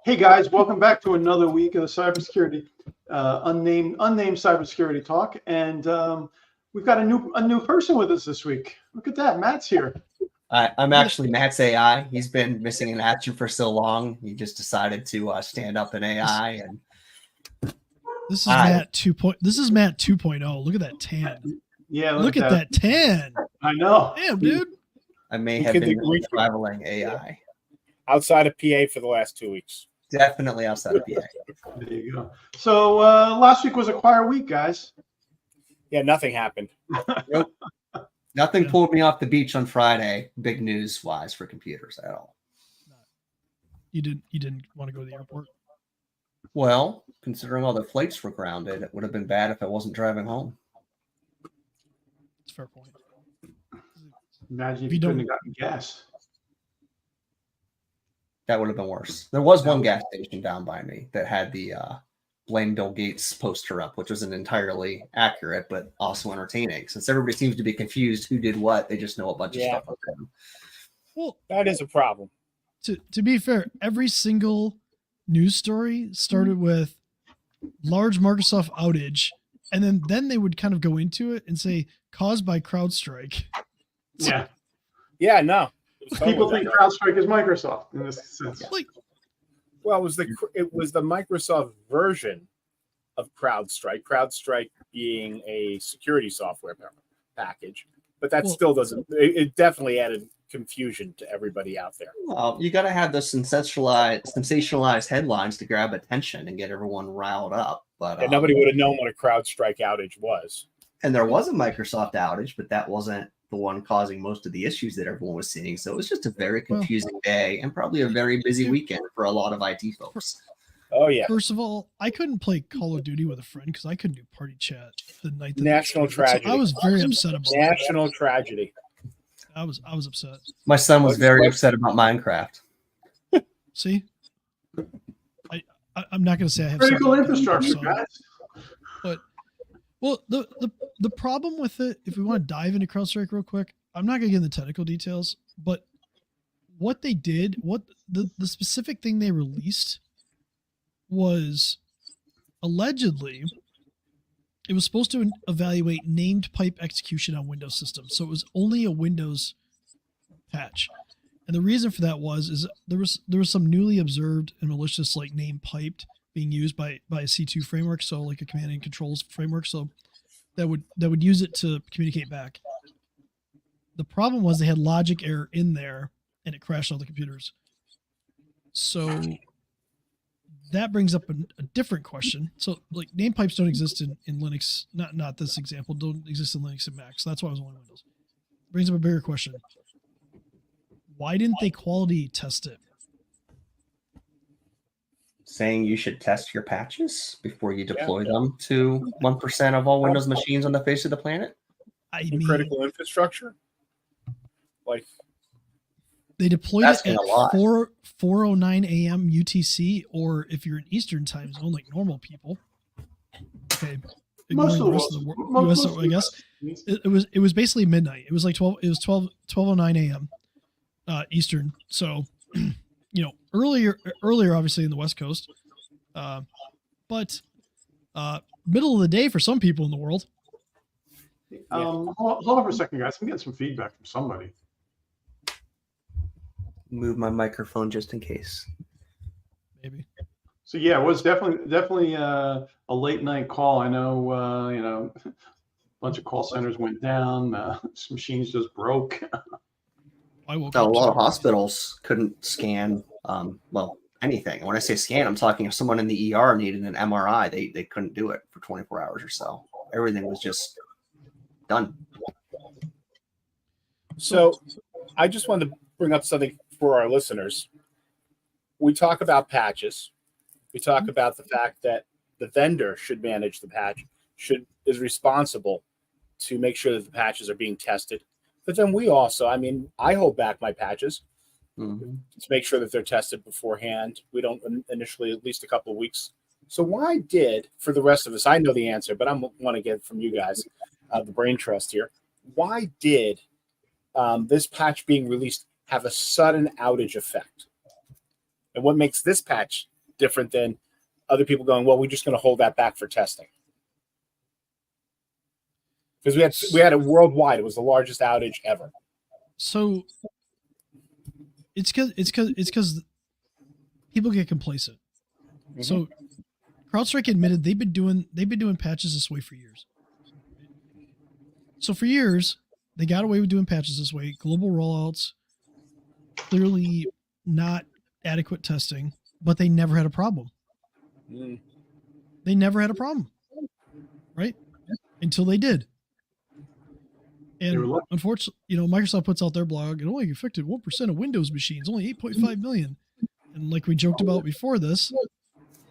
Hey guys, welcome back to another week of the cybersecurity unnamed cybersecurity talk, and we've got a new person with us this week. Look at that, Matt's here. I'm actually Matt's AI. He's been missing in action for so long. He just decided to stand up an AI, and this is Matt 2.0. This is Matt 2.0. Look at that tan. Yeah, look at that tan. I know. Damn, dude. I may have been traveling AI outside of PA for the last 2 weeks. Definitely outside of PA. There you go. So last week was a quiet week, guys. Yeah, nothing happened. Nope. Nothing pulled me off the beach on Friday, big news wise for computers at all. You didn't want to go to the airport? Well, considering all the flights were grounded, it would have been bad if I wasn't driving home. That's a fair point. Imagine if you couldn't have gotten gas. That would have been worse. There was one gas station down by me that had the Blame Bill Gates poster up, which wasn't entirely accurate, but also entertaining. Since everybody seems to be confused who did what, they just know a bunch of stuff about them. Well, that is a problem. To be fair, every single news story started with large Microsoft outage, and then they would kind of go into it and say caused by CrowdStrike. Yeah. Yeah, no. People think CrowdStrike is Microsoft in this sense. Well, it was the Microsoft version of CrowdStrike. CrowdStrike being a security software package, but that still doesn't. It definitely added confusion to everybody out there. Well, you got to have those sensationalized headlines to grab attention and get everyone riled up. But nobody would have known what a CrowdStrike outage was. And there was a Microsoft outage, but that wasn't the one causing most of the issues that everyone was seeing. So it was just a very confusing day and probably a very busy weekend for a lot of IT folks. Oh, yeah. First of all, I couldn't play Call of Duty with a friend because I couldn't do party chat the night. National tragedy. So I was very upset about National tragedy. I was upset. My son was very upset about Minecraft. See? I'm not going to say I have critical infrastructure, guys. But well, the problem with it, if we want to dive into CrowdStrike real quick, I'm not going to get into technical details, but what they did, what the specific thing they released was allegedly it was supposed to evaluate named pipe execution on Windows systems. So it was only a Windows patch. And the reason for that was there was some newly observed and malicious like name piped being used by a C2 framework, so like a command and controls framework, so that would use it to communicate back. The problem was they had logic error in there and it crashed all the computers. So that brings up a different question. So like name pipes don't exist in Linux, not this example, don't exist in Linux and Mac. So that's why I was on Windows. Brings up a bigger question. Why didn't they quality test it? Saying you should test your patches before you deploy them to 1% of all Windows machines on the face of the planet? I mean, critical infrastructure? Like they deployed it at 4:09 a.m. UTC, or if you're in Eastern time zone, like normal people. Okay, ignoring the rest of the world, US, I guess it was basically midnight. It was like 12:09 a.m. Eastern. So, earlier obviously in the West Coast, but middle of the day for some people in the world. Hold on for a second, guys. I'm getting some feedback from somebody. Move my microphone just in case. Maybe. So yeah, it was definitely a late night call. I know, a bunch of call centers went down. Some machines just broke. A lot of hospitals couldn't scan, anything. When I say scan, I'm talking if someone in the ER needed an MRI, they couldn't do it for 24 hours or so. Everything was just done. So I just wanted to bring up something for our listeners. We talk about patches. We talk about the fact that the vendor should manage the patch, is responsible to make sure that the patches are being tested. But then we also, I hold back my patches to make sure that they're tested beforehand. We don't initially, at least a couple of weeks. So why did, for the rest of us, I know the answer, but I want to get from you guys, the brain trust here. Why did this patch being released have a sudden outage effect? And what makes this patch different than other people going, well, we're just going to hold that back for testing. Because we had it worldwide. It was the largest outage ever. So it's because people get complacent. Mm-hmm. So CrowdStrike admitted they've been doing patches this way for years. So for years, they got away with doing patches this way. Global rollouts, clearly not adequate testing, but they never had a problem. Mm. They never had a problem, right? Until they did. And unfortunately, Microsoft puts out their blog, it only affected 1% of Windows machines, only 8.5 million. And like we joked about before this,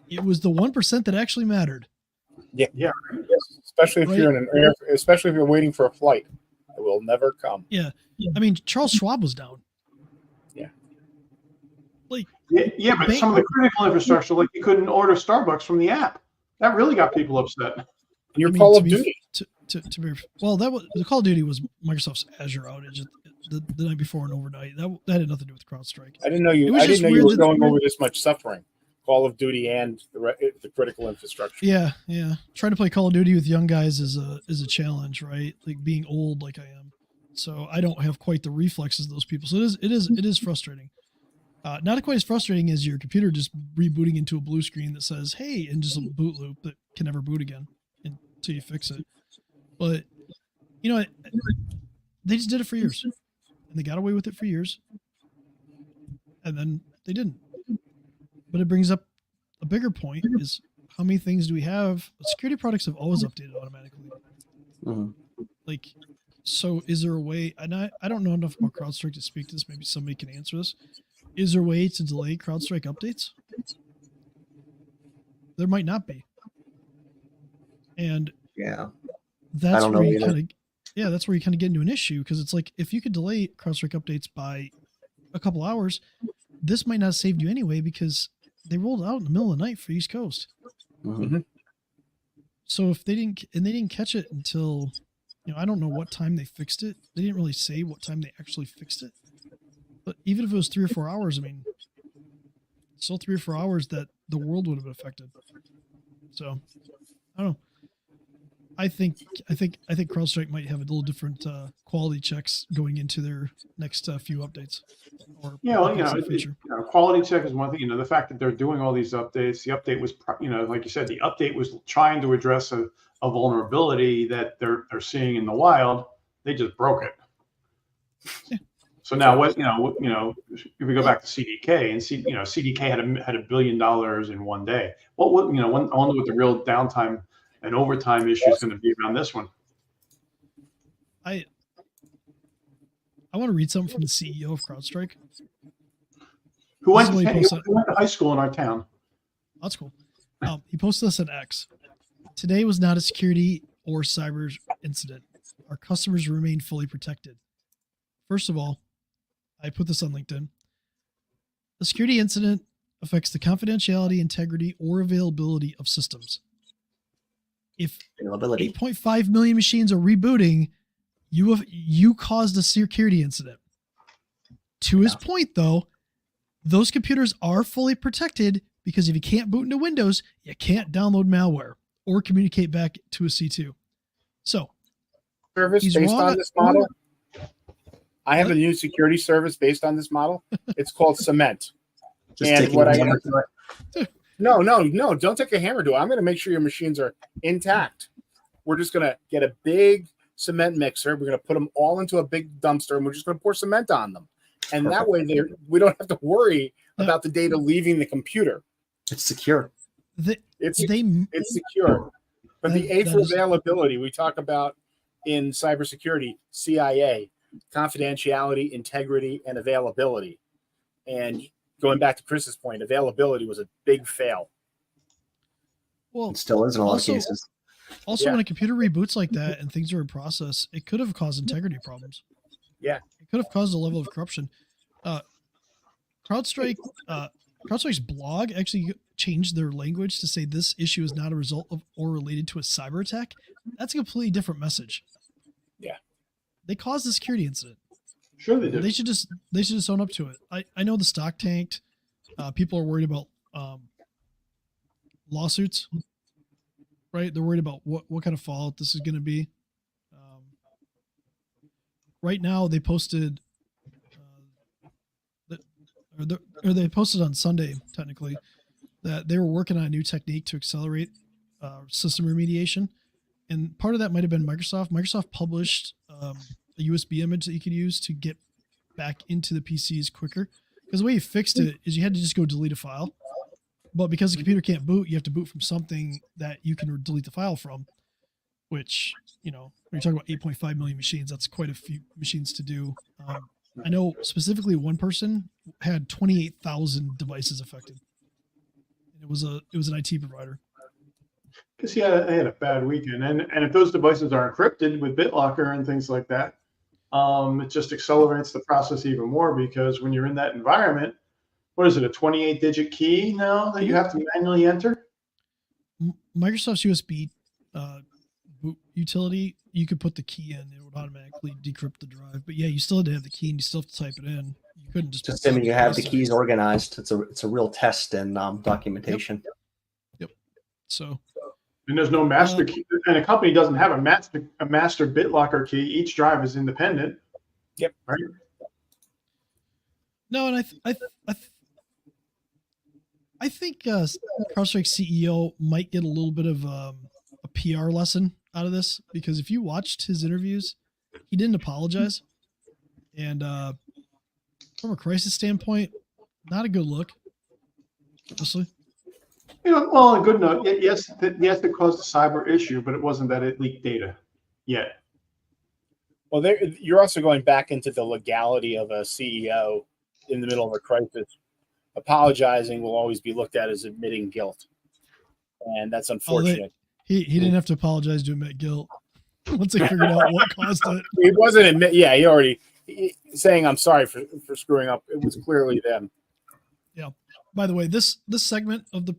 it was the 1% that actually mattered. Yeah. Especially if you're especially if you're waiting for a flight, it will never come. Yeah. I mean, Charles Schwab was down. Yeah. Like. Yeah, but some of the critical infrastructure, like you couldn't order Starbucks from the app, that really got people upset. Your Call of Duty. To be well, the Call of Duty was Microsoft's Azure outage the night before and overnight. That had nothing to do with CrowdStrike. I didn't know you were going over this much suffering. Call of Duty and the critical infrastructure. Yeah. Trying to play Call of Duty with young guys is a challenge, right? Like being old, like I am. So I don't have quite the reflexes of those people. So it is frustrating. Not quite as frustrating as your computer just rebooting into a blue screen that says, "Hey," and just a boot loop that can never boot again until you fix it. But they just did it for years, and they got away with it for years, and then they didn't. But it brings up a bigger point: is how many things do we have? Security products have always updated automatically. Mm-hmm. Like, so is there a way? And I don't know enough about CrowdStrike to speak to this. Maybe somebody can answer this. Is there a way to delay CrowdStrike updates? There might not be. And yeah, that's where you kind of get into an issue, because it's like, if you could delay CrowdStrike updates by a couple hours, this might not have saved you anyway, because they rolled out in the middle of the night for East Coast. Mm-hmm. So if they didn't catch it until, I don't know what time they fixed it. They didn't really say what time they actually fixed it. But even if it was 3 or 4 hours, I mean, still 3 or 4 hours that the world would have been affected. So I don't know. I think CrowdStrike might have a little different quality checks going into their next few updates. Or quality check is one thing. The fact that they're doing all these updates. The update was, like you said, the update was trying to address a vulnerability that they're seeing in the wild. They just broke it. Yeah. So now what? If we go back to CDK and CDK had $1 billion in one day. I wonder what the real downtime and overtime issue is going to be around this one. I want to read something from the CEO of CrowdStrike. Who went to high school in our town. That's cool. He posted this on X. Today was not a security or cyber incident. Our customers remain fully protected. First of all, I put this on LinkedIn. A security incident affects the confidentiality, integrity, or availability of systems. If 8.5 million machines are rebooting, you caused a security incident. To his point, though, those computers are fully protected, because if you can't boot into Windows, you can't download malware or communicate back to a C2. So, service based on this model. I have a new security service based on this model. It's called Cement. No, don't take a hammer to it. I'm going to make sure your machines are intact. We're just going to get a big cement mixer. We're going to put them all into a big dumpster, and we're just going to pour cement on them. And that way we don't have to worry about the data leaving the computer. It's secure. It's secure. But the A for availability, we talk about in cybersecurity, CIA, confidentiality, integrity, and availability. And going back to Chris's point, availability was a big fail. Well, it still is in a lot of cases. Also, when a computer reboots like that and things are in process, it could have caused integrity problems. Yeah. It could have caused a level of corruption. CrowdStrike's blog actually changed their language to say this issue is not a result of or related to a cyber attack. That's a completely different message. Yeah. They caused a security incident. Sure they did. They should just own up to it. I know the stock tanked. People are worried about lawsuits, right? They're worried about what kind of fallout this is going to be. Right now, they posted they posted on Sunday, technically, that they were working on a new technique to accelerate system remediation. And part of that might have been Microsoft. Microsoft published a USB image that you could use to get back into the PCs quicker. Because the way you fixed it is you had to just go delete a file. But because the computer can't boot, you have to boot from something that you can delete the file from, which, when you're talking about 8.5 million machines, that's quite a few machines to do. I know specifically one person had 28,000 devices affected. And it was an IT provider. Because they had a bad weekend, and if those devices are encrypted with BitLocker and things like that, it just accelerates the process even more, because when you're in that environment, what is it, a 28-digit key now that you have to manually enter? Microsoft's USB boot utility, you could put the key in, it would automatically decrypt the drive. But yeah, you still had to have the key, and you still have to type it in. You couldn't just assuming you have the keys organized. It's a real test and documentation. Yep. So. And there's no master key, and a company doesn't have a master BitLocker key. Each drive is independent. Yep. Right. No, and I think CrowdStrike CEO might get a little bit of a PR lesson out of this, because if you watched his interviews, he didn't apologize, and from a crisis standpoint, not a good look, honestly. Well, on a good note, yes, it caused a cyber issue, but it wasn't that it leaked data yet. Well, you're also going back into the legality of a CEO in the middle of a crisis. Apologizing will always be looked at as admitting guilt, and that's unfortunate. He didn't have to apologize to admit guilt once they figured out what caused it. He wasn't admit. Yeah, he already saying I'm sorry for screwing up. It was clearly them. Yeah. By the way, this segment of the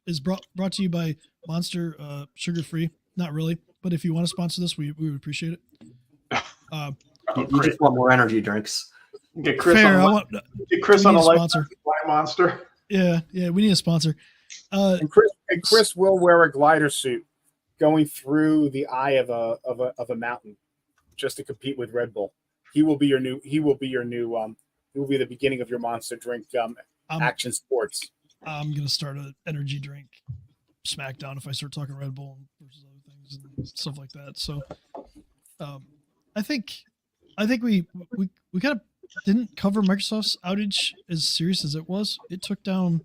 is brought to you by Monster Sugar Free. Not really, but if you want to sponsor this, we would appreciate it. You just want more energy drinks. Get Chris Fair. on a sponsor. Monster. Yeah, we need a sponsor. And Chris will wear a glider suit going through the eye of a mountain just to compete with Red Bull. He will be the beginning of your Monster drink action sports. I'm gonna start an energy drink smackdown if I start talking Red Bull versus other things and stuff like that. So I think we kind of didn't cover Microsoft's outage as serious as it was. It took down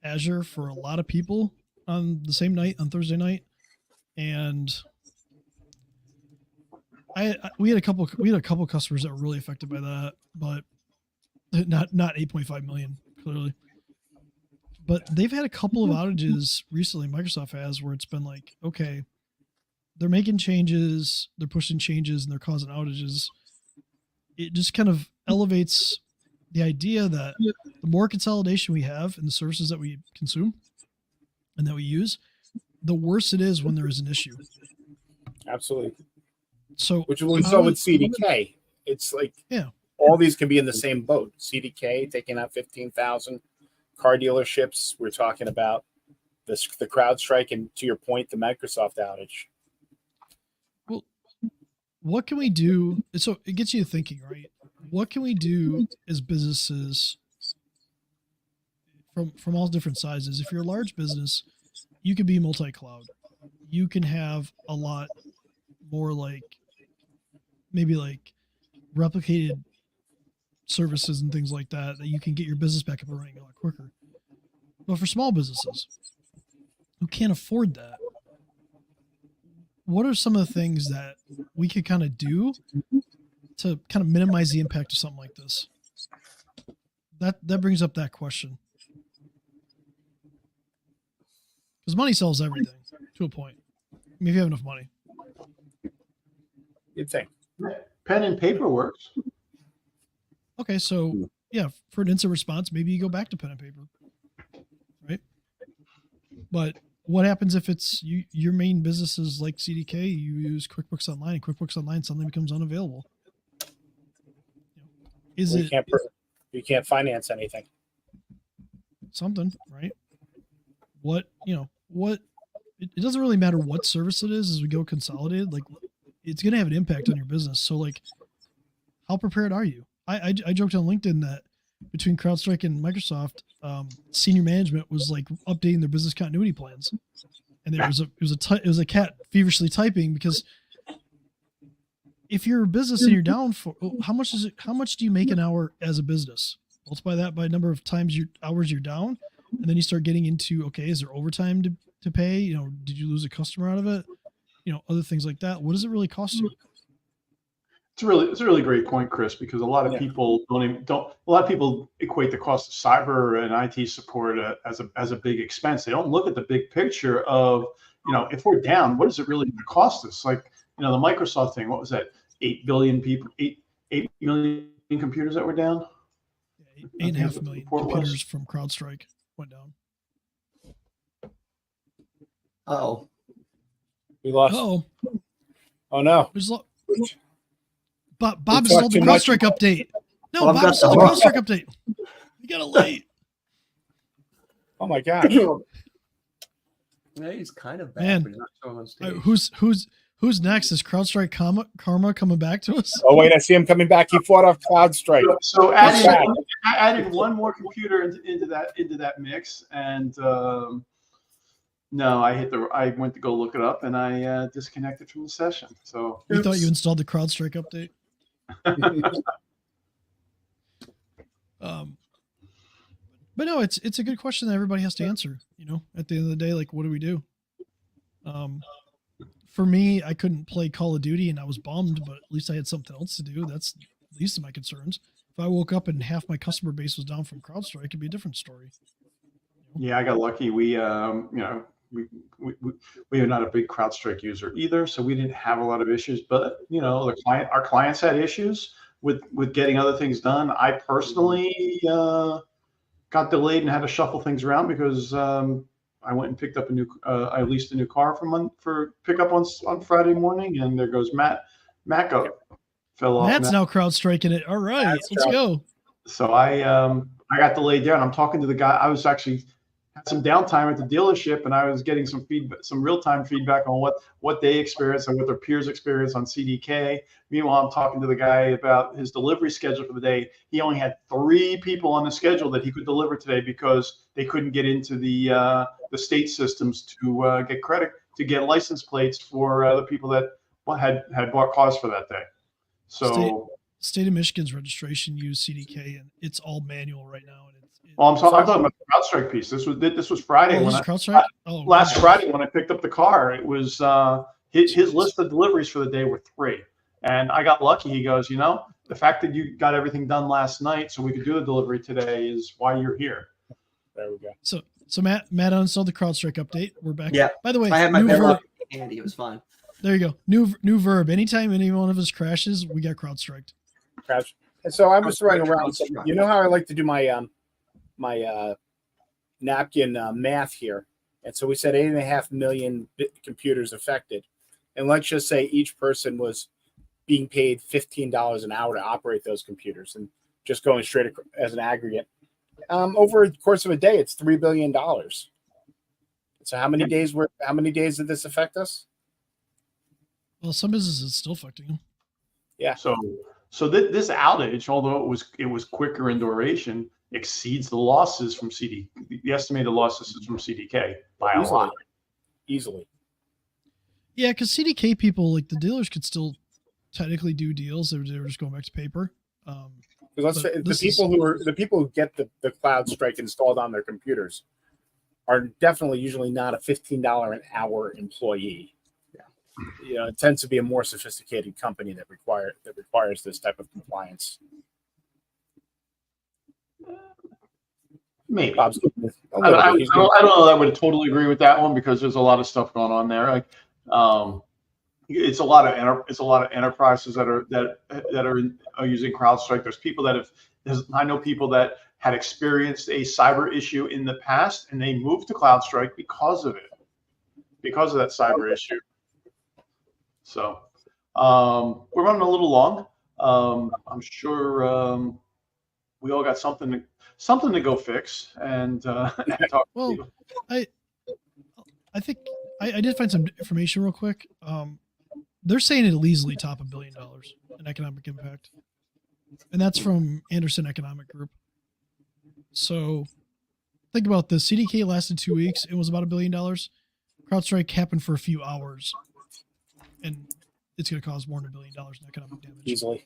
Azure for a lot of people on the same night, on Thursday night, and we had a couple customers that were really affected by that, but not 8.5 million clearly. But they've had a couple of outages recently, Microsoft has, where it's been like, okay, they're making changes, they're pushing changes, and they're causing outages. It just kind of elevates the idea that the more consolidation we have in the services that we consume and that we use, the worse it is when there is an issue. Absolutely. So, which we saw with CDK. It's like, all these can be in the same boat. CDK taking out 15,000 car dealerships. We're talking about the CrowdStrike, and to your point, the Microsoft outage. Well, what can we do? So it gets you thinking, right? What can we do as businesses from all different sizes? If you're a large business, you can be multi-cloud. You can have a lot more maybe replicated services and things like that you can get your business back up and running a lot quicker. But for small businesses who can't afford that, what are some of the things that we could kind of do to kind of minimize the impact of something like this? That brings up that question. Because money sells everything to a point. I mean, if you have enough money. You'd think. Pen and paper works. Okay, so yeah, for an instant response, maybe you go back to pen and paper, right? But what happens if it's your main business is like CDK, you use QuickBooks Online, and QuickBooks Online suddenly becomes unavailable? You can't finance anything. Something, right? what it doesn't really matter what service it is as we go consolidated. Like, it's going to have an impact on your business. So, like, how prepared are you? I joked on LinkedIn that between CrowdStrike and Microsoft, senior management was like updating their business continuity plans, and it was a cat feverishly typing, because if you're a business and you're down for how much do you make an hour as a business? Multiply that by the number of hours you're down, and then you start getting into, okay, is there overtime to pay? Did you lose a customer out of it? Other things like that. What does it really cost you? It's a really great point, Chris, because a lot of people equate the cost of cyber and IT support as a big expense. They don't look at the big picture of, if we're down, what is it really going to cost us? Like, the Microsoft thing, what was that? 8 billion people, 8 million computers that were down? 8.5 million computers from CrowdStrike went down. Oh, We lost. Oh no. Bob installed the CrowdStrike update. No, Well, Bob installed the CrowdStrike update. You got it late. Oh my god. yeah, he's kind of bad, Man. but he's not showing on stage. Who's next? Is CrowdStrike Karma coming back to us? Oh wait, I see him coming back. He fought off CloudStrike. So adding one more computer into that mix, and no, I went to go look it up, and I disconnected from the session. So You thought you installed the CrowdStrike update? But no, it's a good question that everybody has to answer. At the end of the day, like, what do we do? For me, I couldn't play Call of Duty, and I was bummed, but at least I had something else to do. That's the least of my concerns. If I woke up and half my customer base was down from CrowdStrike, it'd be a different story. Yeah, I got lucky. We are not a big CrowdStrike user either, so we didn't have a lot of issues. But our clients had issues with getting other things done. I personally got delayed and had to shuffle things around because I went and picked up I leased a new car for pickup on Friday morning, and there goes Matt. Matt fell off. Matt's now CrowdStriking it. All right, let's go. So I got delayed there, and I'm talking to the guy. I was actually had some downtime at the dealership, and I was getting some real-time feedback on what they experienced and what their peers experienced on CDK. Meanwhile, I'm talking to the guy about his delivery schedule for the day. He only had 3 people on the schedule that he could deliver today because they couldn't get into the state systems to get credit, to get license plates for the people that had bought cars for that day. So State of Michigan's registration used CDK, and it's all manual right now. And I'm talking about the CrowdStrike piece. This was Friday. Last Friday when I picked up the car, it was his list of deliveries for the day were 3, and I got lucky. He goes, the fact that you got everything done last night so we could do the delivery today is why you're here. There we go. So Matt uninstalled the CrowdStrike update. We're back. Yeah. By the way, I had my verb handy. It was fine. There you go. New verb. Anytime any one of us crashes, we got CrowdStriked. Crash. And so I was running around. So, how I like to do my my napkin math here. And so we said 8.5 million computers affected. And let's just say each person was being paid $15 an hour to operate those computers, and just going straight as an aggregate. Over the course of a day, it's $3 billion. So how many days did this affect us? Well, some businesses it's still affecting them. Yeah. So this outage, although it was quicker in duration, exceeds the losses from the estimated losses from CDK by a lot. Easily. Yeah, because CDK people, like the dealers, could still technically do deals. They were just going back to paper. Because the people who get the CloudStrike installed on their computers are definitely usually not a $15 an hour employee. Yeah. It tends to be a more sophisticated company that requires this type of compliance. Maybe. Bob's I don't know that I would totally agree with that one, because there's a lot of stuff going on there. Like, it's a lot of enterprises that are using CrowdStrike. There's people I know people that had experienced a cyber issue in the past, and they moved to CrowdStrike because of that cyber issue. So we're running a little long. I'm sure we all got something to go fix and talk. Well, I think I did find some information real quick. They're saying it'll easily top $1 billion in economic impact, and that's from Anderson Economic Group. So think about this: CDK lasted 2 weeks; it was about $1 billion. CrowdStrike happened for a few hours, and it's going to cause more than $1 billion in economic damage easily.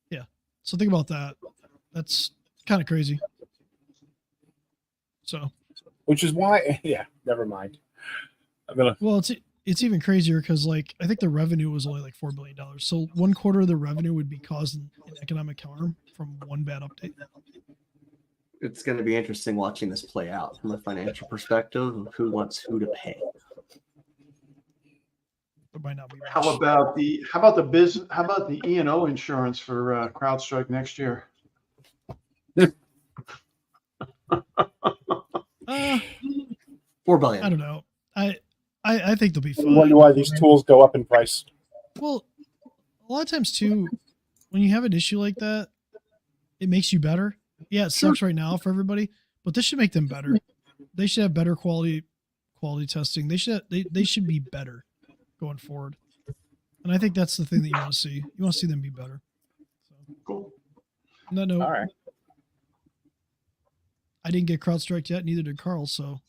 Yeah. So think about that. That's kind of crazy. So, Which is why, yeah, never mind. I'm gonna. Well, it's even crazier because like I think the revenue was only like $4 billion. So 1/4 of the revenue would be caused in economic harm from one bad update. It's going to be interesting watching this play out from a financial perspective of who wants who to pay. There might not be much. How about the E&O insurance for CrowdStrike next year? $4 billion. I don't know. I think they'll be I fine. wonder why these tools go up in price. Well, a lot of times too, when you have an issue like that, it makes you better. Yeah, it sucks right now for everybody, but this should make them better. They should have better quality testing. They should be better going forward. And I think that's the thing that you want to see. You want to see them be better. So, Cool. No, All right. I didn't get CrowdStrike yet. Neither did Carl. So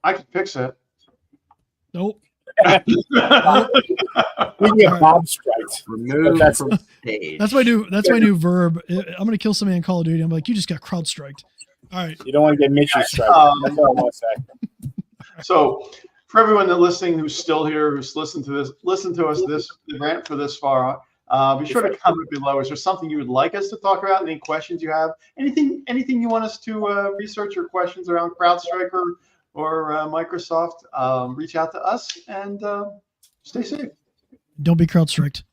I can fix it. nope. We get Bob striked. Removed That's- from stage. That's my new verb. I'm gonna kill somebody in Call of Duty. I'm like, you just got CrowdStriked. All right. You don't want to get Mitchie striked. That's what I want to say. So for everyone that's listening, who's still here, who's listened to us this rant for this far, be sure to comment below. Is there something you would like us to talk about? Any questions you have? Anything you want us to research or questions around CrowdStrike or Microsoft? Reach out to us and stay safe. Don't be CrowdStriked.